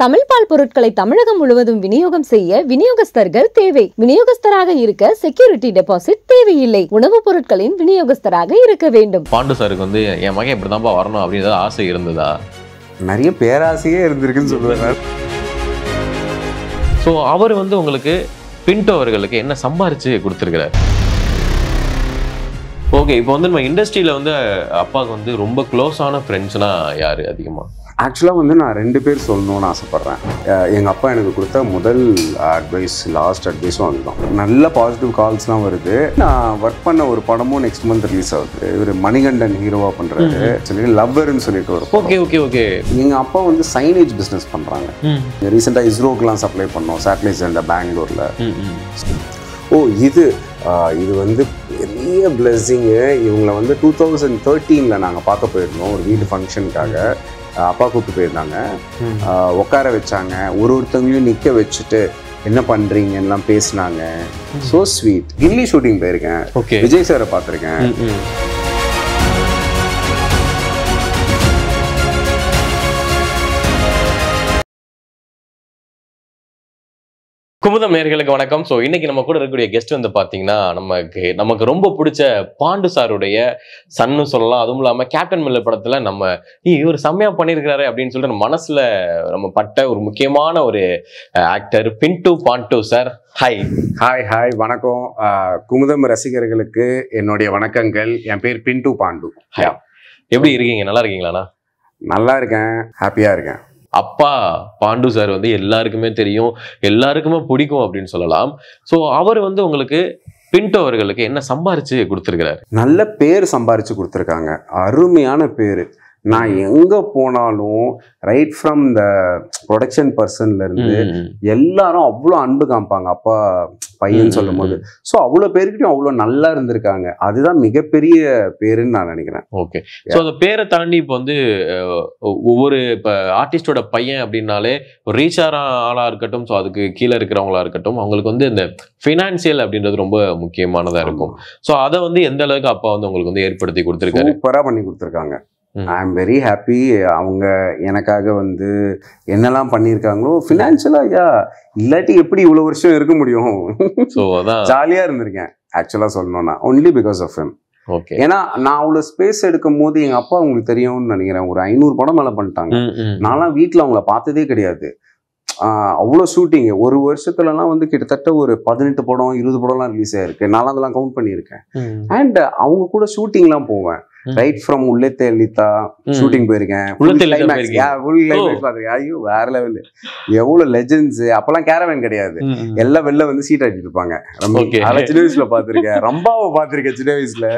தமிழ் பால் பொருட்களை தமிழகம் முழுவதும் விநியோகம் செய்ய விநியோகஸ்தர்கள் தேவை. விநியோகஸ்தராக இருக்க செக்யூரிட்டி டெபாசிட் தேவையில்லை. உணவுப் பொருட்களின் விநியோகஸ்தராக இருக்க வேண்டும். பாண்டு சாருக்கு வந்து என் மகன் இப்படிதான்ப்பா வரணும் அப்படின்னு ஆசை இருந்ததா? நிறைய பேராசையே இருந்திருக்குன்னு சொல்லுவேன். ஸோ அவர் வந்து உங்களுக்கு பின்டோ அவர்களுக்கு என்ன சம்பாரிச்சு கொடுத்துருக்கிறார்? ஓகே, இப்போ வந்து நம்ம இண்டஸ்ட்ரியில வந்து அப்பாவுக்கு வந்து ரொம்ப க்ளோஸான ஃப்ரெண்ட்ஸ்னா யாரு அதிகமா? ஆக்சுவலாக வந்து நான் 2 பேர் சொல்லணும்னு ஆசைப்பட்றேன். எங்கள் அப்பா எனக்கு கொடுத்த முதல் அட்வைஸ், லாஸ்ட் அட்வைஸும் அதுதான். நல்ல பாசிட்டிவ் கால்ஸ்லாம் வருது. நான் ஒர்க் பண்ண ஒரு படமும் நெக்ஸ்ட் மந்த் ரிலீஸ் ஆகுது. இவர் மணிகண்டன் ஹீரோவாக பண்ணுறாரு. சொல்லி லவ்வர்னு சொல்லிட்டு ஒரு ஓகே ஓகே ஓகே எங்கள் அப்பா வந்து சைனேஜ் பிஸ்னஸ் பண்ணுறாங்க. ரீசெண்டாக இஸ்ரோக்கெலாம் சப்ளை பண்ணோம், சேட்டலைட் சென்டர் பெங்களூரில். இது வந்து பெரிய பிளெஸ்ஸிங்கு. இவங்களை வந்து 2013 நாங்கள் பார்க்க போயிருந்தோம் ஒரு வீட்டு ஃபங்க்ஷனுக்காக. அப்பா கூப்பிட்டு போயிருந்தாங்க, உட்கார வச்சாங்க, ஒருத்தவங்களையும் நிற்க வச்சுட்டு என்ன பண்ணுறீங்கலாம் பேசினாங்க. So sweet. கில்லி ஷூட்டிங் போயிருக்கேன், விஜய் சாரை பார்த்துருக்கேன். குமுதம் நேயர்களுக்கு வணக்கம். ஸோ இன்னைக்கு நம்ம கூட இருக்கக்கூடிய கெஸ்ட் வந்து பார்த்தீங்கன்னா நமக்கு ரொம்ப பிடிச்ச பாண்டு சாருடைய சன்னு சொல்லலாம். அதுவும் இல்லாமல் கேப்டன் மில்லர் படத்துல இவர் செம்மையா பண்ணியிருக்கிறாரு அப்படின்னு சொல்லிட்டு மனசுல நம்ம பட்ட ஒரு முக்கியமான ஒரு ஆக்டர் பின்டோ Pandu sir. Hi hi hi வணக்கம். குமுதம் ரசிகர்களுக்கு என்னுடைய வணக்கங்கள். என் பேர் பின்டோ பாண்டு. எப்படி இருக்கீங்க? நல்லா இருக்கீங்களாண்ணா? நல்லா இருக்கேன், ஹாப்பியா இருக்கேன். அப்பா பாண்டு சார் வந்து எல்லாருக்குமே தெரியும், எல்லாருக்குமே பிடிக்கும் அப்படின்னு சொல்லலாம். ஸோ அவர் வந்து உங்களுக்கு பின்டோ அவர்களுக்கு என்ன சம்பாரிச்சு கொடுத்துருக்கிறாரு? நல்ல பேர் சம்பாரிச்சு கொடுத்துருக்காங்க, அருமையான பேர். நான் எங்க போனாலும் ரைட் ஃப்ரம் த ப்ரொடக்ஷன் பர்சன்ல இருந்து எல்லாரும் அவ்வளோ அன்பு காமிப்பாங்க அப்பா பையன் சொல்லும் போது. ஸோ அவ்வளோ பேருக்கிட்டையும் அவ்வளோ நல்லா இருந்திருக்காங்க. அதுதான் மிகப்பெரிய பேருன்னு நான் நினைக்கிறேன். ஓகே, ஸோ அந்த பேரை தாண்டி இப்போ வந்து ஒவ்வொரு இப்போ ஆர்டிஸ்டோட பையன் அப்படின்னாலே ரீச் ஆளா இருக்கட்டும், ஸோ அதுக்கு கீழே இருக்கிறவங்களா இருக்கட்டும், அவங்களுக்கு வந்து இந்த ஃபினான்சியல் அப்படின்றது ரொம்ப முக்கியமானதா இருக்கும். ஸோ அதை வந்து எந்த அளவுக்கு அப்பா வந்து உங்களுக்கு வந்து ஏற்படுத்தி கொடுத்துருக்காரு? சூப்பராக பண்ணி கொடுத்துருக்காங்க. I am very happy. அவங்க எனக்காக வந்து என்னெல்லாம் பண்ணியிருக்காங்களோ ஃபினான்ஷியலாக, இல்லாட்டி எப்படி இவ்வளோ வருஷம் இருக்க முடியும்? ஸோ அதான் ஜாலியாக இருந்திருக்கேன் ஆக்சுவலாக சொல்லணும்னா, only because of him. Okay, ஏன்னா நான் அவ்வளோ ஸ்பேஸ் எடுக்கும் போது எங்கள் அப்பா உங்களுக்கு தெரியும்னு நினைக்கிறேன், ஒரு 500 படம் மேலே பண்ணிட்டாங்க. நான்லாம் வீட்டில் அவங்கள பார்த்ததே கிடையாது. அவ்வளோ ஷூட்டிங் ஒரு வருஷத்துலலாம் வந்து கிட்டத்தட்ட ஒரு 18 படம் 20 படம்லாம் ரிலீஸ் ஆயிருக்கு. நான்லாம் அதெல்லாம் கவுண்ட் பண்ணியிருக்கேன். அண்ட் அவங்க கூட ஷூட்டிங்லாம் போவேன். ரைட் ஃப்ரம் உள்ளே தேலித்தா ஷூட்டிங் போயிருக்கேன். ஐயோ வேற லெவல், எவ்வளவு லெஜெண்ட்ஸ். அப்பெல்லாம் கேரவேன் கிடையாது, எல்லாம் வெளில வந்து சீட் ஆட்டிட்டு இருப்பாங்க. அதெல்லாம் சின்ன வயசுல பாத்திருக்கேன், ரம்பாவை பாத்திருக்கேன் சின்ன வயசுல.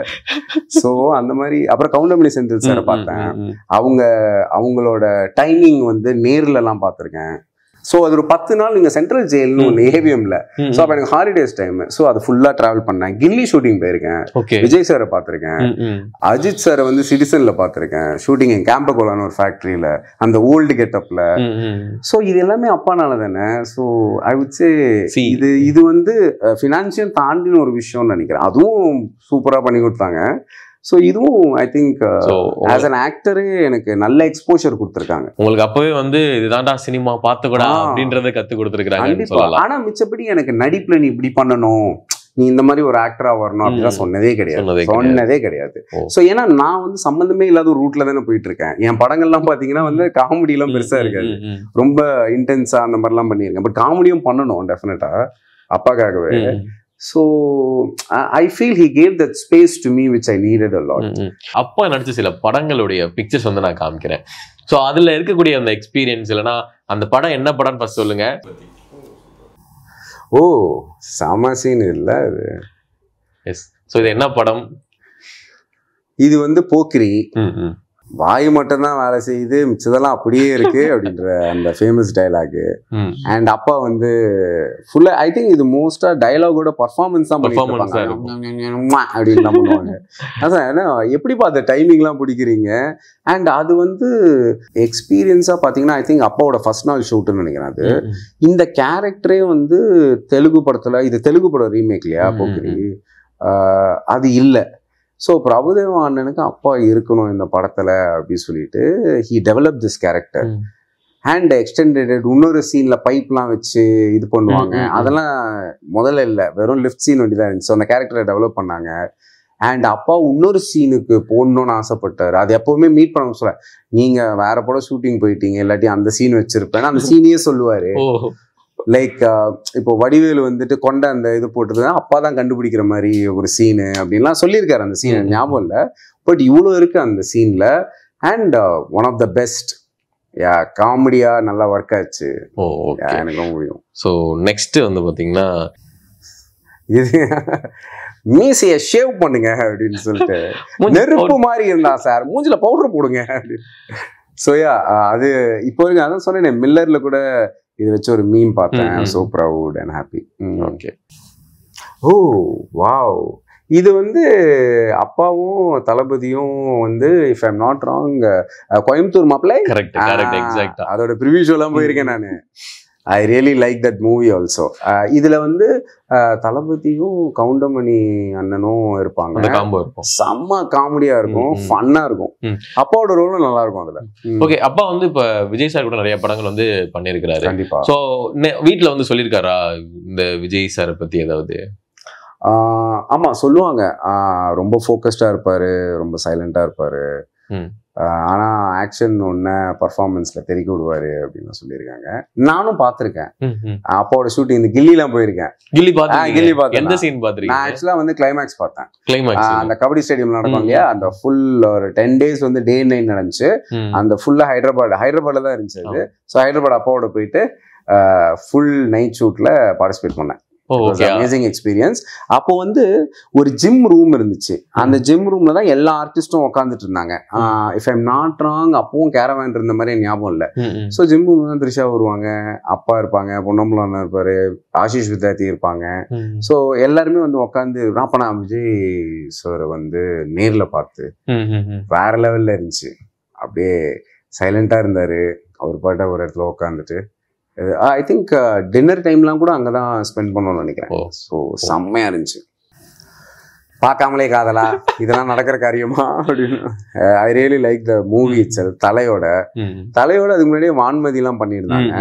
சோ அந்த மாதிரி. அப்புறம் கவுண்டமணி செந்தில் சாரை பார்த்தேன். அவங்களோட டைமிங் வந்து நேர்ல எல்லாம் பாத்திருக்கேன். ஸோ அது ஒரு 10 நாள் நீங்கள் சென்ட்ரல் ஜெயில்னு ஒன்று ஏவிஎம்ல. ஸோ அப்போ எனக்கு ஹாலிடேஸ் டைம். ஸோ அது ஃபுல்லாக ட்ராவல் பண்ணேன். கில்லி ஷூட்டிங் போயிருக்கேன், விஜய் சாரை பார்த்துருக்கேன், அஜித் சாரை வந்து சிட்டிசன்ல பார்த்துருக்கேன் ஷூட்டிங் கேம்பகோலான ஒரு ஃபேக்ட்ரியில அந்த ஓல்டு கெட்டப்ல. ஸோ இது எல்லாமே அப்பானால தானே. ஸோ ஐ வுட் சே இது வந்து ஃபினான்ஷியல் தாண்டின ஒரு விஷயம்னு நினைக்கிறேன். அதுவும் சூப்பராக பண்ணி கொடுத்தாங்க. ஸோ இதுவும் I think as an actor எனக்கு நல்ல எக்ஸ்போஷர் கொடுத்துருக்காங்க. உங்களுக்கு அப்பவே வந்து இதுதான்டா சினிமா பார்த்துக்கூடா அப்படின்றத கற்றுக் கொடுத்துருக்காங்க. ஆனா மிச்சப்படி எனக்கு நடிப்புல நீ இப்படி பண்ணணும், நீ இந்த மாதிரி ஒரு ஆக்டரா வரணும் அப்படிதான் சொன்னதே கிடையாது. ஸோ ஏன்னா நான் வந்து சம்பந்தமே இல்லாத ஒரு ரூட்ல தானே போயிட்டு இருக்கேன். என் படங்கள்லாம் பாத்தீங்கன்னா வந்து காமெடி எல்லாம் பெருசா இருக்காது, ரொம்ப இன்டென்ஸா அந்த மாதிரிலாம் பண்ணியிருக்கேன். பட் காமெடியும் பண்ணணும் டெஃபினட்டா அப்பாக்காகவே. So I feel he gave that space to me which I needed a lot. அப்பா நடிச்ச சில படங்களுடைய பிக்சர்ஸ் வந்து நான் காமிக்கிறேன். ஸோ அதுல இருக்கக்கூடிய அந்த எக்ஸ்பீரியன்ஸ், இல்லைன்னா அந்த படம் என்ன படம்னு ஃபர்ஸ்ட் சொல்லுங்க. ஓ சமசீன் இல்லை அது. எஸ், ஸோ இது என்ன படம்? இது வந்து போக்கிரி. வாய் மட்டும்தான் வேலை செய்யுது, மிச்சதெல்லாம் அப்படியே இருக்கு அப்படின்ற அந்த ஃபேமஸ் டைலாகு. அண்ட் அப்பா வந்து ஃபுல்லா ஐ திங்க் இது மோஸ்டா டைலாகோட பர்ஃபார்மன்ஸ் தான் பண்ணிருப்பாங்க அப்படின்னு தான் பண்ணுவாங்க. அதான் ஏன்னா எப்படிப்பா அந்த டைமிங்லாம் பிடிக்கிறீங்க. அண்ட் அது வந்து எக்ஸ்பீரியன்ஸா பாத்தீங்கன்னா ஐ திங்க் அப்பாவோட ஃபர்ஸ்ட் நாள் ஷூட்டுன்னு நினைக்கிறேன். அது இந்த கேரக்டரே வந்து தெலுங்கு படத்துல, இது தெலுங்கு படம் ரீமேக் இல்லையா போக்கிரி, அது இல்லை. ஸோ பிரபுதேவா அண்ணனுக்கு அப்பா இருக்கணும் இந்த படத்தில் அப்படின்னு சொல்லிட்டு he develop this character. Hand extended இன்னொரு சீன்ல பைப்லாம் வச்சு இது பண்ணுவாங்க. அதெல்லாம் முதல்ல இல்லை, வெறும் லிஃப்ட் சீன் ஒண்டி தான் இருந்துச்சு. அந்த கேரக்டரை டெவலப் பண்ணாங்க. அண்ட் அப்பா இன்னொரு சீனுக்கு போடணும்னு ஆசைப்பட்டாரு. அது எப்பவுமே மீட் பண்ண சொல்ல, நீங்க வேற படம் ஷூட்டிங் போயிட்டீங்க, இல்லாட்டி அந்த சீன் வச்சிருப்பேன் அந்த சீனையே சொல்லுவாரு. லைக் இப்போ வடிவேலு வந்துட்டு கொண்ட அந்த இது போட்டுதுன்னா அப்பா தான் கண்டுபிடிக்கிற மாதிரி ஒரு சீனு அப்படின்லாம் சொல்லியிருக்காரு. அந்த சீன் ஞாபகம் இல்லை, பட் இவ்வளோ இருக்கு அந்த சீன்ல. And one of the best காமெடியா நல்லா ஒர்க் ஆச்சு. எனக்கு ரொம்ப முடியும். ஸோ நெக்ஸ்ட் வந்து பாத்தீங்கன்னா இது மீசைய ஷேவ் பண்ணுங்க அப்படின்னு சொல்லிட்டு நெருப்பு மாதிரி இருந்தா சார், மூஞ்சில பவுடர் போடுங்க அப்படின்னு. ஸோயா அது இப்போ வரைக்கும் அதான் சொன்னேன், மில்லர்ல கூட இது வச்சு ஒரு மீம் பார்த்தேன். So proud and happy. Okay. Oh wow. இது வந்து அப்பாவும் தளபதியும் வந்து if I'm not wrong Coimbatore Mappillai. Correct correct எக்ஸாக்ட்டா. அதோட ப்ரிவியூ ஷோலாம் போயிருக்கேன் நான். I really like that movie also. இதுல வந்து தளபதியும் கவுண்டமணி அண்ணனும் இருப்பாங்க. செம்ம காமெடியா இருக்கும், ஃபன்னா இருக்கும். அப்பாவோட ரோலும் நல்லா இருக்கும் அதுல. ஓகே. அப்பா வந்து இப்ப விஜய் சார் கூட நிறைய படங்கள் வந்து பண்ணிருக்கிறாரு. கண்டிப்பா. சோ வீட்டுல வந்து சொல்லிருக்காரா இந்த விஜய் சாரை பத்தி ஏதாவது? ஆமா சொல்லுவாங்க, ரொம்ப ஃபோக்கஸ்டா இருப்பாரு, ரொம்ப சைலண்டா இருப்பாரு, ஆனா ஆக்ஷன் ஒன்னு பர்ஃபார்மன்ஸ்ல தெறிக்க விடுவாரு அப்படின்னு சொல்லியிருக்காங்க. நானும் பார்த்திருக்கேன் அப்பாவோட ஷூட்டிங். இந்த கில்லிலாம் போயிருக்கேன். கில்லி பார்த்தேன். எந்த சீன் பாத்திருக்கீங்க? நான் ஆக்சுவலா வந்து கிளைமேக்ஸ் பார்த்தேன். கிளைமேக்ஸ் அந்த கபடி ஸ்டேடியம் நடக்கும் இல்லையா, அந்த ஃபுல் ஒரு 10 days வந்து டே நைட் நடந்துச்சு. அந்த ஃபுல்லா ஹைதராபாத்ல தான் இருந்துச்சு அது. ஸோ ஹைதராபாத் அப்பாவோட போயிட்டு ஃபுல் நைட் ஷூட்ல பார்ட்டிசிபேட் பண்ணேன். Amazing experience. அப்போ வந்து ஒரு ஜிம் ரூம் இருந்துச்சு. அந்த ஜிம் ரூம்ல தான் எல்லா ஆர்டிஸ்டும் உட்காந்துட்டு இருந்தாங்க. இஃப் ஐம் நாட் ராங் அப்பவும் கேரவேன் இருந்த மாதிரி ஞாபகம் இல்லை. ஸோ ஜிம் ரூம் தான் த்ரிஷா வருவாங்க, அப்பா இருப்பாங்க, பொன்னம்பலம் இருப்பாரு, ஆஷிஷ் வித்யார்த்தி இருப்பாங்க. ஸோ எல்லாருமே வந்து உட்காந்து அப்ப நான் விஜய் சார் வந்து நேர்ல பார்த்து வேற லெவல்ல இருந்துச்சு. அப்படியே சைலண்டா இருந்தாரு, அவர் பாட்ட ஒரு இடத்துல உட்காந்துட்டு. ஐ திங்க் டின்னர் டைம்லாம் கூட அங்கதான் ஸ்பெண்ட் பண்ணணும்னு நினைக்கிறேன். ஸோ செம்மையா இருந்துச்சு. பார்க்காமலே காதலா இதெல்லாம் நடக்கிற காரியமா அப்படின்னு. ஐ really like the movie it's. தலையோட அதுக்கு முன்னாடியே வான்மதி எல்லாம் பண்ணியிருந்தாங்க,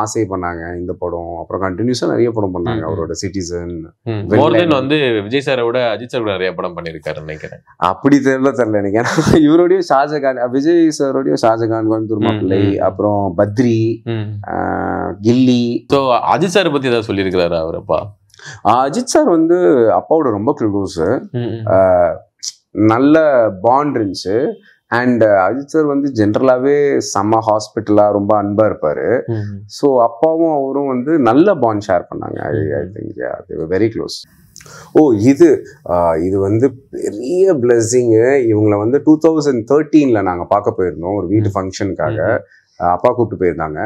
ஆசை பண்ணாங்க இந்த படம். அப்புறம் கண்டினியூஸா நிறைய படம் பண்ணாங்க. அவரோட சிட்டிசன் வந்து விஜய் சாரோட அஜித் சாரோட நிறைய படம் பண்ணிருக்காரு நினைக்கிறேன். அப்படி தெரியல எனக்கு. ஏன்னா இவரோடய ஷாஜகான், விஜய் சாரோடய ஷாஜகான், கோயம்புத்தூர் மாப்பிள்ளை, அப்புறம் பத்ரி, கில்லி. ஸோ அஜித் சாரை பத்தி ஏதாவது சொல்லியிருக்கிறாரு அவரப்பா? அஜித் சார் வந்து அப்பாவோட ரொம்ப க்ளோஸ், நல்ல பாண்ட் இருந்துச்சு. அண்ட் அஜித் சார் வந்து ஜென்ரலாகவே செம்ம ஹாஸ்பிட்டலா ரொம்ப அன்பா இருப்பாரு. ஸோ அப்பாவும் அவரும் வந்து நல்ல பாண்ட் ஷேர் பண்ணாங்க. I think very close. இது வந்து பெரிய பிளெஸிங்கு. இவங்களை வந்து 2013 நாங்கள் பார்க்க போயிருந்தோம் ஒரு வீட்டு ஃபங்க்ஷனுக்காக. அப்பா கூப்பிட்டு போயிருந்தாங்க.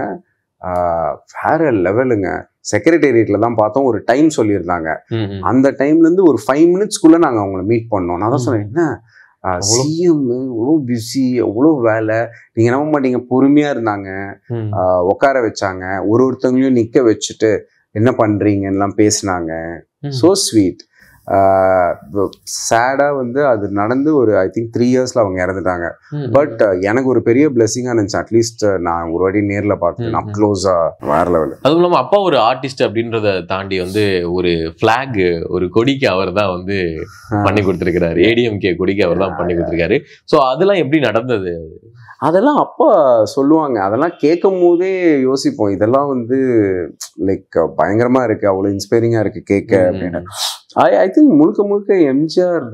வேற லெவலுங்க. செக்ரட்டேரியட்ல தான் பார்த்தோம். ஒரு டைம் சொல்லியிருந்தாங்க. அந்த டைம்ல இருந்து ஒரு 5 minutesக்குள்ள நாங்க அவங்கள மீட் பண்ணோம். நான் தான் சொன்னேன், என்ன சிஎம் இவ்வளோ பிஸி, எவ்வளோ வேலை, நீங்க நம்ப மாட்டீங்க, பொறுமையா இருந்தாங்க, உட்கார வச்சாங்க, ஒருத்தவங்களையும் நிக்க வச்சுட்டு என்ன பண்றீங்கலாம் பேசினாங்க. So sweet. சேடா வந்து அது நடந்து ஒரு ஐ திங்க் 3 yearsல அவங்க இறந்துட்டாங்க. பட் எனக்கு ஒரு பெரிய பிளெஸிங்கா இருந்துச்சு. அட்லீஸ்ட் நான் ஒரு வாட்டி நேர்ல பார்த்து அப் க்ளோஸா வேற லெவல். அதுவும் இல்லாம அப்பா ஒரு ஆர்டிஸ்ட் அப்படின்றத தாண்டி வந்து ஒரு பிளாக், ஒரு கொடிக்கு அவர் தான் வந்து பண்ணி கொடுத்திருக்கிறாரு. ஏடிஎம்கே கொடிக்கு அவர் தான் பண்ணி கொடுத்திருக்காரு. ஸோ அதெல்லாம் எப்படி நடந்தது? அதெல்லாம் அப்பா சொல்லுவாங்க. அதெல்லாம் கேட்கும் போதே யோசிப்போம், இதெல்லாம் வந்து லைக் பயங்கரமா இருக்கு, அவ்வளவு இன்ஸ்பைரிங்கா இருக்கு கேட்க அப்படின்னு. ஐ திங்க் முழுக்க எம்ஜிஆர்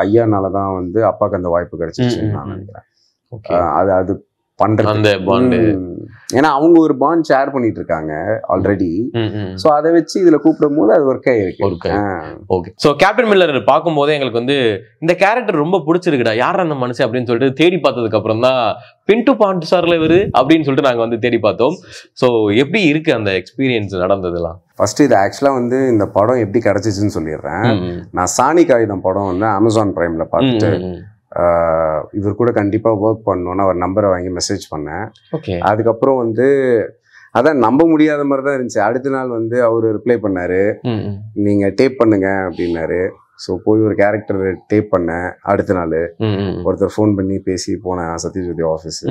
ஐயானாலதான் வந்து அப்பாவுக்கு அந்த வாய்ப்பு கிடைச்சிருச்சுன்னு நான் நினைக்கிறேன். அது பண்றது ஏன்னா அவங்க ஒரு பாண்ட் ஷேர் பண்ணிட்டு இருக்காங்க ஆல்ரெடி. சோ அதை வச்சு இதுல கூப்பிடும் போது அது ஒர்க் ஆயிருக்கு. ஓகே. சோ கேப்டன் மில்லர் பார்க்கும் போதே எங்களுக்கு வந்து இந்த கேரக்டர் ரொம்ப பிடிச்சிருக்குடா, யார் அந்த மனுஷன் அப்படின்னு சொல்லிட்டு தேடி பார்த்ததுக்கு அப்புறம் தான் பின்ட்டு பாண்டு சார்ல இவரு அப்படின்னு சொல்லிட்டு நாங்க வந்து தேடி பார்த்தோம். சோ எப்படி இருக்கு அந்த எக்ஸ்பீரியன்ஸ் நடந்ததுலாம்? ஃபர்ஸ்ட் இது ஆக்சுவலா வந்து இந்த படம் எப்படி கிடைச்சிச்சுன்னு சொல்லிடுறேன். நான் சாணி காகிதம் படம் வந்து அமேசான் பிரைம்ல பார்த்துட்டு இவர் கூட கண்டிப்பா ஒர்க் பண்ணணும்னு அவர் நம்பரை வாங்கி மெசேஜ் பண்ணேன். அதுக்கப்புறம் வந்து அதான் நம்ப முடியாத மாதிரி தான் இருந்துச்சு. அடுத்த நாள் வந்து அவரு ரிப்ளை பண்ணாரு, நீங்க டேப் பண்ணுங்க அப்படின்னாரு. ஸோ போய் ஒரு கேரக்டர் டேப் பண்ணேன். அடுத்த நாள் ஒருத்தர் ஃபோன் பண்ணி பேசி போனேன் சத்யஜோதி ஆஃபீஸு.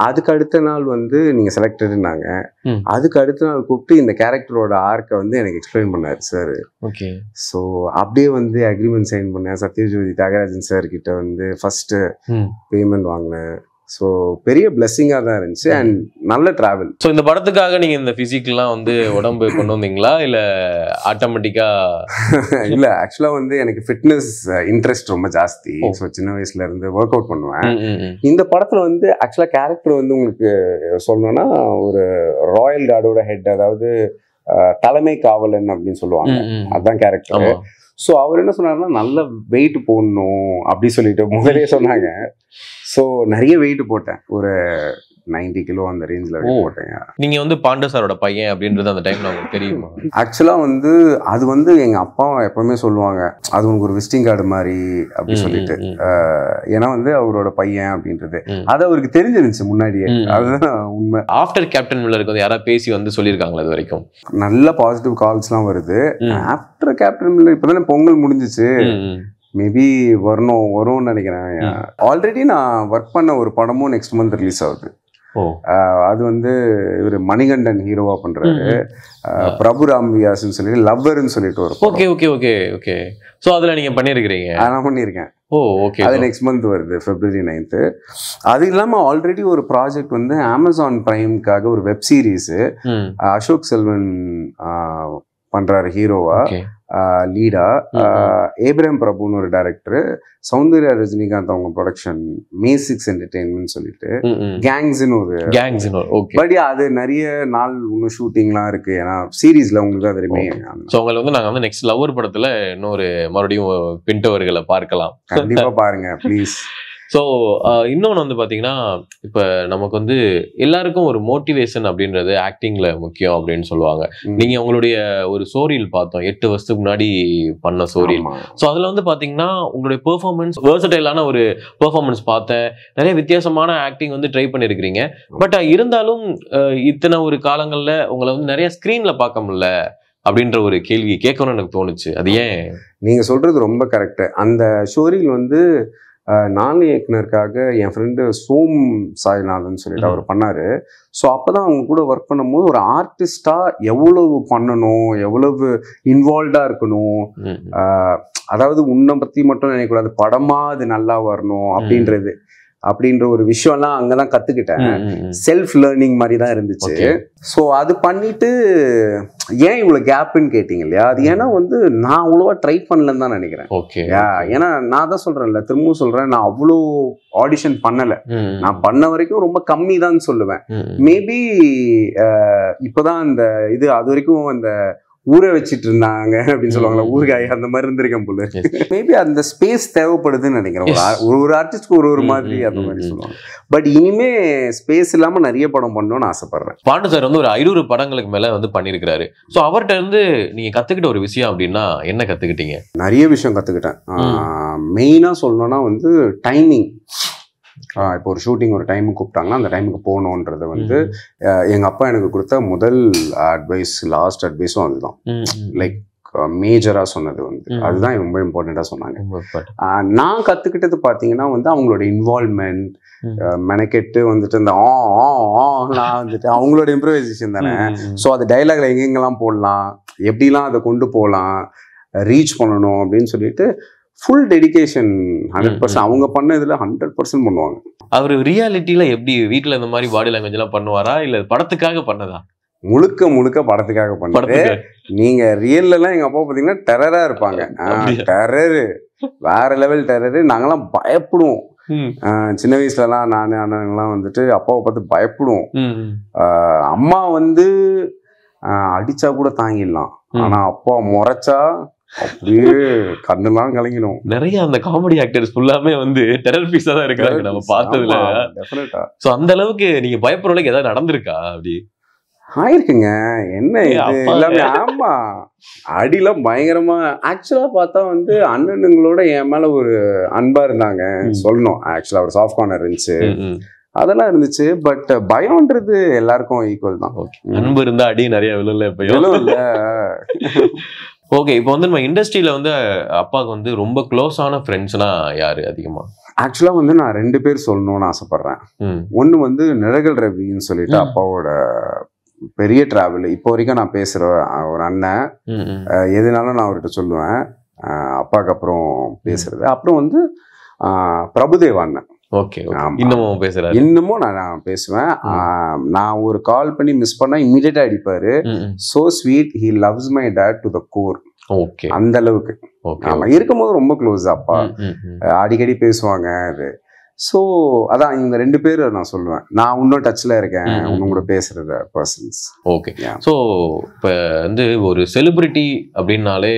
அதுக்கு அடுத்த நாள் வந்து நீங்க செலக்டடுனாங்க. ம். அதுக்கு அடுத்த நாள் கூப்பிட்டு இந்த கேரக்டரோட ஆர்க்கை வந்து எனக்கு எக்ஸ்பிளைன் பண்ணாரு சார். ஓகே. ஸோ அப்படியே வந்து அக்ரிமெண்ட் சைன் பண்ணேன். சத்யஜோதி தியாகராஜன் சார் கிட்ட வந்து ஃபர்ஸ்ட் பேமெண்ட் வாங்கினேன். ஸோ பெரிய பிளெஸிங்காக தான் இருந்துச்சு அண்ட் நல்ல டிராவல். ஸோ இந்த படத்துக்காக நீங்க இந்த பிசிக்லாம் வந்து உடம்பு கொண்டு வந்தீங்களா இல்ல ஆட்டோமேட்டிக்கா? இல்லை, ஆக்சுவலாக வந்து எனக்கு ஃபிட்னஸ் இன்ட்ரெஸ்ட் ரொம்ப ஜாஸ்தி. ஸோ சின்ன வயசுல இருந்து ஒர்க் அவுட் பண்ணுவேன். இந்த படத்துல வந்து ஆக்சுவலாக கேரக்டர் வந்து உங்களுக்கு சொல்லணும்னா ஒரு ராயல் கார்டோட ஹெட், அதாவது தலைமை காவலன் அப்படின்னு சொல்லுவாங்க, அதுதான் கேரக்டர். ஸோ அவர் என்ன சொன்னாருன்னா நல்ல வெயிட் போடணும் அப்படி சொல்லிட்டு முதலே சொன்னாங்க. ஸோ நிறைய வெயிட் போட்டேன், ஒரு 90 கிலோ அந்த ரேஞ்சில் போட்டேன். நீங்க வந்து பாண்டு சாரோட பையன் அப்படின்றது அந்த டைம்ல உங்களுக்கு தெரியுமா? ஆக்சுவலாக வந்து அது வந்து எங்கள் அப்பா எப்பவுமே சொல்லுவாங்க, அது உனக்கு ஒரு விசிட்டிங் கார்டு மாதிரி அப்படி சொல்லிட்டு. ஏன்னா வந்து அவரோட பையன் அப்படின்றது அது அவருக்கு தெரிஞ்சிருந்துச்சு முன்னாடியே. அதுதான் உண்மை. ஆஃப்டர் கேப்டன் மில்லருக்கு வந்து யாராவது பேசி வந்து சொல்லியிருக்காங்களா இது வரைக்கும்? நல்ல பாசிட்டிவ் கால்ஸ்லாம் வருது. ஆஃப்டர் கேப்டன் மில்லர் இப்போதானே பொங்கல் முடிஞ்சிச்சு, மேபி வரும்னு நினைக்கிறேன். ஆல்ரெடி நான் ஒர்க் பண்ண ஒரு படமும் நெக்ஸ்ட் மந்த் ரிலீஸ் ஆகுது. அது வந்து இவர் மணிகண்டன் ஹீரோவா பண்றாரு. பிரபு ராம்வியாஸ்ன்னு சொல்லி லவ்வர்னு சொல்லிட்டு ஒரு. Okay okay okay okay. So அதில் நீங்கள் பண்ணியிருக்கிறீங்க? நான் பண்ணியிருக்கேன். ஓகே. அது நெக்ஸ்ட் மந்த் வருது, February 9th. அது இல்லாமல் ஆல்ரெடி ஒரு ப்ராஜெக்ட் வந்து அமேசான் பிரைம்காக ஒரு வெப் சீரிஸு அசோக் செல்வன் பண்றாரு ஹீரோவா, லீடா. ஏப்ரஹாம் பிரபுன்னு ஒரு டைரக்டர், சௌந்தர்யா ரஜினிகாந்த் அவங்க ப்ரொடக்ஷன், May6 என்டர்டெயின்மெண்ட் சொல்லிட்டு கேங்ஸ்ன்னு ஒரு. பட் அது நிறைய நாள் இன்னும் ஷூட்டிங்லாம் இருக்கு, ஏன்னா சீரீஸ்ல உங்களுக்கு தான் தெரியுமே. ஸோ உங்களை வந்து நாங்கள் வந்து நெக்ஸ்ட் லவ்வர் படத்துல இன்னொரு மறுபடியும் பின்டவர்களை பார்க்கலாம். கண்டிப்பா பாருங்க ப்ளீஸ். ஸோ இன்னொன்று வந்து பார்த்தீங்கன்னா, இப்போ நமக்கு வந்து எல்லாருக்கும் ஒரு மோட்டிவேஷன் அப்படின்றது ஆக்டிங்கில் முக்கியம் அப்படின்னு சொல்லுவாங்க. நீங்கள் உங்களுடைய ஒரு சோரியல் பார்த்தோம் 8 வருஷத்துக்கு முன்னாடி பண்ண சோரியல். ஸோ அதில் வந்து பார்த்தீங்கன்னா உங்களுடைய பெர்ஃபார்மன்ஸ் வேர்சடைலான ஒரு பெர்ஃபார்மன்ஸ் பார்த்தேன். நிறைய வித்தியாசமான ஆக்டிங் வந்து ட்ரை பண்ணியிருக்கிறீங்க. பட் இருந்தாலும் இத்தனை ஒரு காலங்களில் உங்களை வந்து நிறைய ஸ்க்ரீனில் பார்க்க முடியல அப்படின்ற ஒரு கேள்வி கேட்கணும்னு எனக்கு தோணுச்சு. அது ஏன்? நீங்கள் சொல்கிறது ரொம்ப கரெக்டு. அந்த சோரியல் வந்து நாலு இயக்குனருக்காக என் ஃப்ரெண்டு சோம் சாய்நாதன் சொல்லிட்டு அவர் பண்ணார். ஸோ அப்போ தான் அவங்க கூட ஒர்க் பண்ணும்போது ஒரு ஆர்டிஸ்டாக எவ்வளவு பண்ணணும், எவ்வளவு இன்வால்வ்டாக இருக்கணும், அதாவது உன்னை பற்றி மட்டும் நினைக்கக்கூடாது, படமாக அது நல்லா வரணும் அப்படின்ற ஒரு விஷயம்லாம் அங்கதான் கத்துக்கிட்டேன். செல்ஃப் லேர்னிங் மாதிரி தான் இருந்துச்சு. ஸோ அது பண்ணிட்டு ஏன் இவ்வளவு கேப்னு கேட்டீங்க இல்லையா, அது ஏன்னா வந்து நான் அவ்வளோவா ட்ரை பண்ணலன்னு தான் நினைக்கிறேன். ஏன்னா நான் தான் சொல்றேன்ல, திரும்பவும் சொல்றேன், நான் அவ்வளோ ஆடிஷன் பண்ணல. நான் பண்ண வரைக்கும் ரொம்ப கம்மி தான் சொல்லுவேன். மேபி இப்போதான் அந்த இது, அது வரைக்கும் அந்த ஊற வச்சிட்டு இருந்தாங்க அப்படின்னு சொல்லுவாங்களா, ஊறுகாய் அந்த மாதிரி இருந்திருக்கேன் போல. மேபி அந்த ஸ்பேஸ் தேவைப்படுதுன்னு நினைக்கிறேன். ஒரு ஆர்டிஸ்ட்க்கு ஒரு மாதிரி அந்த மாதிரி சொல்லுவாங்க. பட் இனிமே ஸ்பேஸ் இல்லாம நிறைய படம் பண்ணணும்னு ஆசைப்படுறேன். பாண்டு சார் வந்து ஒரு 500 படங்களுக்கு மேல வந்து பண்ணியிருக்கிறாரு. ஸோ அவர்கிட்ட இருந்து நீங்க கத்துக்கிட்ட ஒரு விஷயம் அப்படின்னா என்ன கத்துக்கிட்டீங்க? நிறைய விஷயம் கத்துக்கிட்டேன். மெயினா சொல்லணும்னா வந்து டைமிங். இப்போ ஒரு ஷூட்டிங் ஒரு டைமுக்கு கூப்பிட்டாங்கன்னா அந்த டைமுக்கு போகணுன்றது வந்து எங்கள் அப்பா எனக்கு கொடுத்த முதல் அட்வைஸ், லாஸ்ட் அட்வைஸும் அதுதான். லைக் மேஜராக சொன்னது வந்து அதுதான் ரொம்ப இம்பார்ட்டண்ட்டாக சொன்னாங்க. நான் கற்றுக்கிட்டது பார்த்தீங்கன்னா வந்து அவங்களோட இன்வால்வ்மெண்ட், மெனக்கெட்டு வந்துட்டு இந்த நான் வந்துட்டு அவங்களோட இம்ப்ரவைசேஷன் தானே. ஸோ அது டைலாக்ல எங்கெங்கெல்லாம் போடலாம், எப்படிலாம் அதை கொண்டு போகலாம், ரீச் பண்ணணும் அப்படின்னு சொல்லிட்டு ஃபுல் டெடிகேஷன் 100%. அவங்க பண்ண இதில் 100% பண்ணுவாங்க. அவர் ரியாலிட்டியில எப்படி வீட்டில் இந்த மாதிரி பாடி லாங்குவேஜ் எல்லாம் பண்ணுவாரா இல்லை படத்துக்காக பண்ணதா? முழுக்க முழுக்க படத்துக்காக பண்ணது. நீங்க ரியல்லாம் எங்க அப்பா பார்த்தீங்கன்னா டெரரா இருப்பாங்க. டெரரு, வேற லெவல் டெரரு. நாங்கெல்லாம் பயப்படுவோம் சின்ன வயசுலலாம். நான் அண்ணன்லாம் வந்துட்டு அப்பாவை பார்த்து பயப்படுவோம். அம்மா வந்து அடிச்சா கூட தாங்கிடலாம், ஆனா அப்பா முறைச்சா அப்படியே கண்ணெல்லாம் கலங்கிடும். நிறைய அந்த காமெடி ஆக்டர்ஸ் ஃபுல்லாமே வந்து டெரர் பீஸா தான் இருக்காங்க நம்ம பார்த்ததுல. டெஃபினட்டா. சோ அந்த அளவுக்கு நீங்க பயப்படுற அளவுக்கு ஏதாவது நடந்திருக்கா? அப்படி ஆயிருக்குங்க. என்ன இது எல்லாமே. ஆமா, அடிலாம் பயங்கரமா. ஆக்சுவலா பார்த்தா வந்து அண்ணனுங்களோட என் மேல ஒரு அன்பா இருந்தாங்க சொல்லணும். ஆக்சுவலா ஒரு சாஃப்ட் கார்னர் இருந்துச்சு, அதெல்லாம் இருந்துச்சு. பட் பயம்ன்றது எல்லாருக்கும் ஈக்குவல் தான். அன்பு இருந்தா அடி நிறைய விழுல இல்ல. ஓகே, இப்போ வந்து நம்ம இண்டஸ்ட்ரியில வந்து அப்பாவுக்கு வந்து ரொம்ப க்ளோஸான ஃப்ரெண்ட்ஸ்னா யாரு அதிகமா? ஆக்சுவலா வந்து நான் 2 பேர் சொல்லணும்னு ஆசைப்படுறேன். ஒண்ணு வந்து நிழகல் ரவின்னு சொல்லிட்டு அப்பாவோட பெரிய டிராவல், இப்போ வரைக்கும் நான் பேசுற ஒரு அண்ணன். எதுனாலும் நான் அவர்கிட்ட சொல்லுவேன், அப்பாவுக்கு அப்புறம் பேசுறது. அப்புறம் வந்து பிரபுதேவா அண்ணன். இன்னமும் நான் பேசுவேன். நான் ஒரு கால் பண்ணி மிஸ் பண்ணா இம்மிடியேட்டா அடிப்பாரு. So sweet, he loves my dad to the core. அந்த அளவுக்கு ஆமா, இருக்கும்போது ரொம்ப க்ளோஸ். அப்பா அடிக்கடி பேசுவாங்க. அது ஸோ அதான் இவங்க 2 பேர் நான் சொல்லுவேன். நான் இன்னும் டச்ல இருக்கேன் இன்னும் கூட பேசுற பர்சன்ஸ். ஓகே. ஸோ இப்போ வந்து ஒரு செலிபிரிட்டி அப்படின்னாலே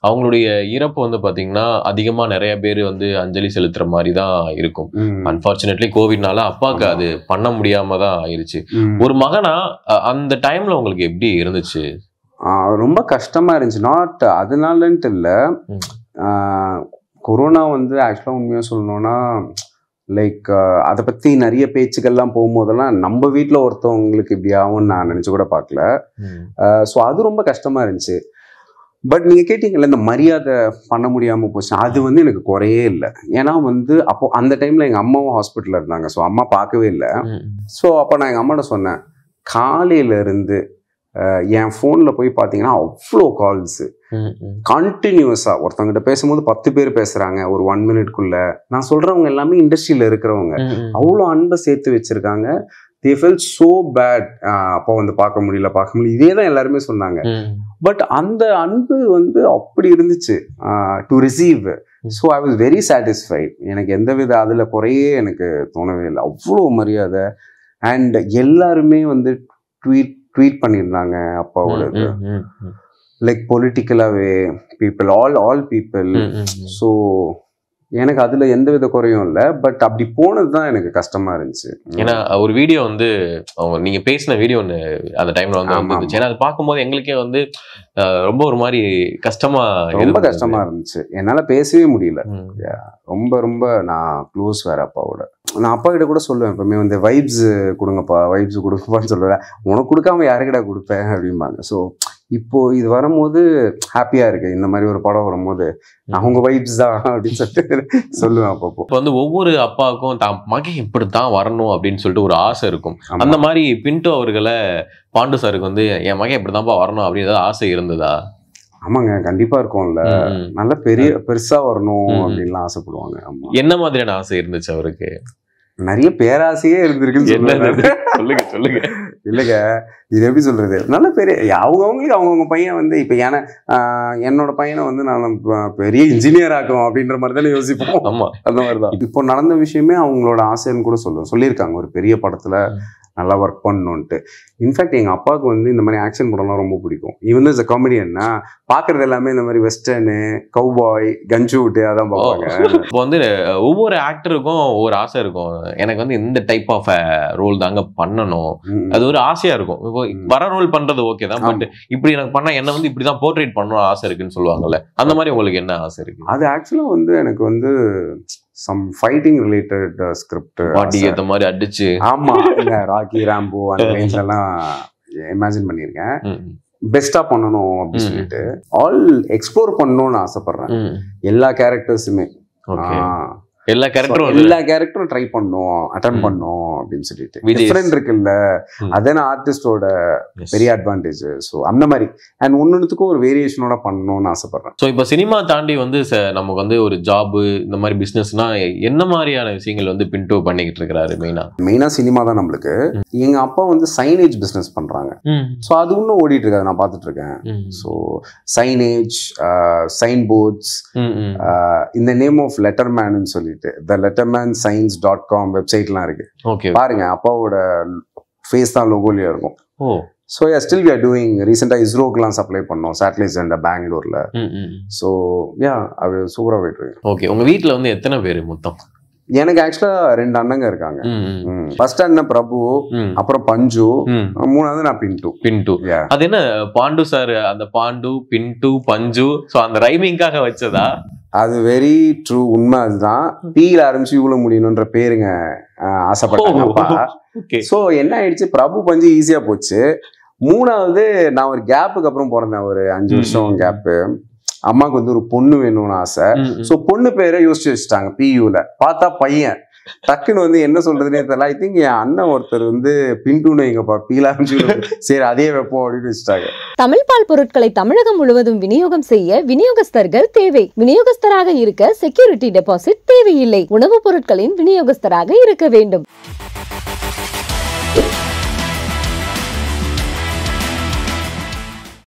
அவங்களுடைய இறப்பு வந்து பார்த்தீங்கன்னா அதிகமாக நிறைய பேர் வந்து அஞ்சலி செலுத்துற மாதிரி தான் இருக்கும். அன்பார்ச்சுனேட்லி கோவிட்னால அப்பாவுக்கு அது பண்ண முடியாம தான் ஆயிடுச்சு. ஒரு மகனா அந்த டைம்ல உங்களுக்கு எப்படி இருந்துச்சு? ரொம்ப கஷ்டமா இருந்துச்சு. நாட் அதனாலன்ட்டு இல்லை, கொரோனா வந்து ஆக்சுவலாக உண்மையாக சொல்லணும்னா லைக் அதை பற்றி நிறைய பேச்சுக்கள்லாம் போகும்போதெல்லாம் நம்ம வீட்டில் ஒருத்தவங்களுக்கு இப்படி ஆகும்னு நான் நினச்சி கூட பார்க்கல. ஸோ அது ரொம்ப கஷ்டமாக இருந்துச்சு. பட் நீங்கள் கேட்டீங்கல்ல இந்த மரியாதை பண்ண முடியாமல் போச்சு, அது வந்து எனக்கு குறையே இல்லை. ஏன்னா வந்து அப்போ அந்த டைமில் எங்கள் அம்மாவும் ஹாஸ்பிட்டலில் இருந்தாங்க. ஸோ அம்மா பார்க்கவே இல்லை. ஸோ அப்போ நான் எங்கள் அம்மாட்ட சொன்னேன், காலையிலேருந்து என் ஃபோனில் போய் பார்த்தீங்கன்னா அவ்வளோ கால்ஸு கண்டினியூஸாக. ஒருத்தவங்கிட்ட பேசும்போது 10 பேர் பேசுகிறாங்க ஒரு 1 மினிட்குள்ள. நான் சொல்கிறவங்க எல்லாமே இண்டஸ்ட்ரியில் இருக்கிறவங்க. அவ்வளோ அன்பை சேர்த்து வச்சுருக்காங்க. தே ஃபெல் ஸோ பேட், அப்போ வந்து பார்க்க முடியல. இதே தான் எல்லாருமே சொன்னாங்க. பட் அந்த அன்பு வந்து அப்படி இருந்துச்சு to receive. So I was very satisfied. எனக்கு எந்த வித அதில் குறையே எனக்கு தோணவே இல்லை. அவ்வளோ மரியாதை. அண்ட் எல்லாருமே வந்து ட்வீட் பண்ணியிருந்தாங்க அப்பாவோட. லைக் பொலிட்டிக்கலாகவே பீப்புள், ஆல் பீப்புள். ஸோ எனக்கு அதில் எந்த வித குறையும் இல்லை. பட் அப்படி போனது தான் எனக்கு கஷ்டமாக இருந்துச்சு. ஏன்னா ஒரு வீடியோ வந்து நீங்கள் பேசின வீடியோ ஒன்று அந்த டைமில் வந்து வந்துச்சு. ஏன்னா அது பார்க்கும்போது எங்களுக்கே வந்து ரொம்ப ஒரு மாதிரி ரொம்ப கஷ்டமாக இருந்துச்சு. என்னால் பேசவே முடியல. ரொம்ப ரொம்ப நான் க்ளோஸ் வேற அப்பாவோட. நான் அப்பா கிட்ட கூட சொல்லுவேன் எப்பவுமே வந்து வைப்ஸ் கொடுங்கப்பான்னு சொல்லுவேன். உனக்கு கொடுக்காம யாருக்கிட்ட கொடுப்பேன் அப்படிம்பாங்க. ஸோ இப்போ இது வரும்போது ஹாப்பியா இருக்கு. இந்த மாதிரி ஒரு படம் வரும்போது அவங்க வைப்ஸ் தான் அப்படின்னு சொல்லிட்டு சொல்லுவேன் அப்பப்போ. இப்போ வந்து ஒவ்வொரு அப்பாவுக்கும் தான் மகன் இப்படித்தான் வரணும் அப்படின்னு சொல்லிட்டு ஒரு ஆசை இருக்கும். அந்த மாதிரி பின்டோ அவர்களை பாண்டு சாருக்கு வந்து என் மகன் இப்படிதான்ப்பா வரணும் அப்படின்னு ஆசை இருந்ததா? ஆமாங்க, கண்டிப்பா இருக்கும்ல. நல்ல பெருசா வரணும் அப்படின்லாம் ஆசைப்படுவாங்க. ஆமா. என்ன மாதிரியான ஆசை இருந்துச்சு அவருக்கு? நிறைய பேராசையே இருந்திருக்குன்னு சொல்லுங்க. இல்லைங்க, இது எப்படி சொல்றது, நல்ல பெரிய அவங்கவுங்களுக்கு அவங்கவுங்க பையன் வந்து இப்ப ஏன்னா என்னோட பையனை வந்து நான் பெரிய இன்ஜினியர் ஆக்கும் அப்படின்ற மாதிரி தானே யோசிப்போம். ஆமா, அந்த மாதிரிதான் இப்போ நடந்த விஷயமே அவங்களோட ஆசைன்னு கூட சொல்லியிருக்காங்க. ஒரு பெரிய படத்துல நல்லா ஒர்க் பண்ணணுன்ட்டு. இன்ஃபேக்ட் எங்கள் அப்பாவுக்கு வந்து இந்த மாதிரி ஆக்ஷன் படம்லாம் ரொம்ப பிடிக்கும். இவன் வந்து காமெடியன்னா பார்க்குறது எல்லாமே இந்த மாதிரி வெஸ்டர்னு, கவுபாய், கன்ஷூட்டு அதான் பார்ப்பாங்க. இப்போ வந்து ஒவ்வொரு ஆக்டருக்கும் ஒவ்வொரு ஆசை இருக்கும். எனக்கு வந்து இந்த டைப் ஆஃப் ரோல் தாங்க பண்ணணும், அது ஒரு ஆசையாக இருக்கும். இப்போ வர ரோல் பண்ணுறது ஓகே தான், பட் இப்படி எனக்கு பண்ணால் என்ன வந்து இப்படி தான் போர்ட்ரேட் பண்ணணும் ஆசை இருக்குன்னு சொல்லுவாங்கல்ல, அந்த மாதிரி உங்களுக்கு என்ன ஆசை இருக்கு? அது ஆக்சுவலாக வந்து எனக்கு வந்து சம் ஃபைட்டிங் ரிலேட்டட் ஸ்கிரிப்ட் பாட்டி ஏற்ற மாதிரி அடிச்சு, ஆமா, ராக்கி, ராம்போ அந்த ரேஞ்ச் எல்லாம் இமேஜின் பண்ணியிருக்கேன். பெஸ்டா பண்ணணும் அப்படின்னு சொல்லிட்டு ஆல் எக்ஸ்ப்ளோர் பண்ணணும்னு ஆசைப்படுறேன். எல்லா கேரக்டர்ஸுமே எல்லா கேரக்டரும் ட்ரை பண்ணும், அட்டெண்ட் பண்ணும் அப்படின்னு சொல்லிட்டு. டிஃபரெண்ட் இருக்குல்ல, அதான ஆர்டிஸ்டோட பெரிய அட்வான்டேஜ். ஸோ அந்த மாதிரி அண்ட் ஒன்னொன்னுக்கும் ஒரு வேரியேஷனோட பண்ணணும்னு ஆசைப்படுறேன். ஸோ இப்போ சினிமா தாண்டி வந்து நமக்கு வந்து ஒரு ஜாப் இந்த மாதிரி பிசினஸ்னா என்ன மாதிரியான விஷயங்கள் வந்து பின்டோ பண்ணிக்கிட்டு இருக்கிறாரு? மெயினா சினிமா தான் நம்மளுக்கு. எங்க அப்பா வந்து சைனேஜ் பிசினஸ் பண்றாங்க. ஸோ அது இன்னும் ஓடிட்டு இருக்காது, நான் பார்த்துட்டு இருக்கேன். ஸோ சைனேஜ், சைன் போர்ட்ஸ், இந்த நேம் ஆஃப் லெட்டர்மேன் சொல்லி the lettermanscience.com வெப்சைட்லாம் இருக்கு. பாருங்க, அப்பாவோட ஃபேஸ் தான் லோகோலியா இருக்கும். So still we are doing. ரீசெண்டாக இஸ்ரோக்கெலாம் சப்ளை பண்ணோம், சேட்டலைட் சென்டர் பெங்களூர்ல. ஸோ அது சூப்பராக போயிட்டு இருக்கு. ஓகே, உங்க வீட்டில் வந்து எத்தனை பேர் மொத்தம்? எனக்கு ஆக்சுவலா 2 அண்ணங்க இருக்காங்க. ஃபர்ஸ்ட் அண்ணன் பிரபு, அப்புறம் பஞ்சு, மூணாவது நான் பின்டு. அது என்ன பாண்டு சார், அந்த பாண்டு, பின்டு, பஞ்சு, ஸோ அந்த ரைமிங்காக வச்சதா? அது வெரி ட்ரூ, உண்மை. அதுதான் பீல ஆரம்பிச்சு இவ்வளவு முடியணுன்ற பேருங்க ஆசைப்பட்டாங்கப்பா. ஸோ என்ன ஆயிடுச்சு, பிரபு பஞ்சு ஈஸியா போச்சு. மூணாவது நான் ஒரு கேப்புக்கு அப்புறம் பிறந்தேன், ஒரு 5 வருஷம் கேப்பு. அம்மாவுக்கு வந்து ஒரு பொண்ணு வேணும்னு ஆசை. ஸோ பொண்ணு பேரை யோசிச்சு வச்சுட்டாங்க. பியூல பார்த்தா பையன். டக்குன்னு வந்து என்ன சொல்றதுன்னே தெரியல. ஐ திங்க் என் அண்ணன் ஒருத்தர் வந்து பின்டூன்னு எங்கப்பா பீலான்னு சரி அதே வைப்போம் அப்படின்னு வச்சுட்டாங்க. தமிழ் பால் பொருட்களை தமிழகம் முழுவதும் விநியோகம் செய்ய விநியோகஸ்தர்கள் தேவை. விநியோகஸ்தராக இருக்க செக்யூரிட்டி டெபாசிட் தேவையில்லை. உணவுப் பொருட்களின் விநியோகஸ்தராக இருக்க வேண்டும்.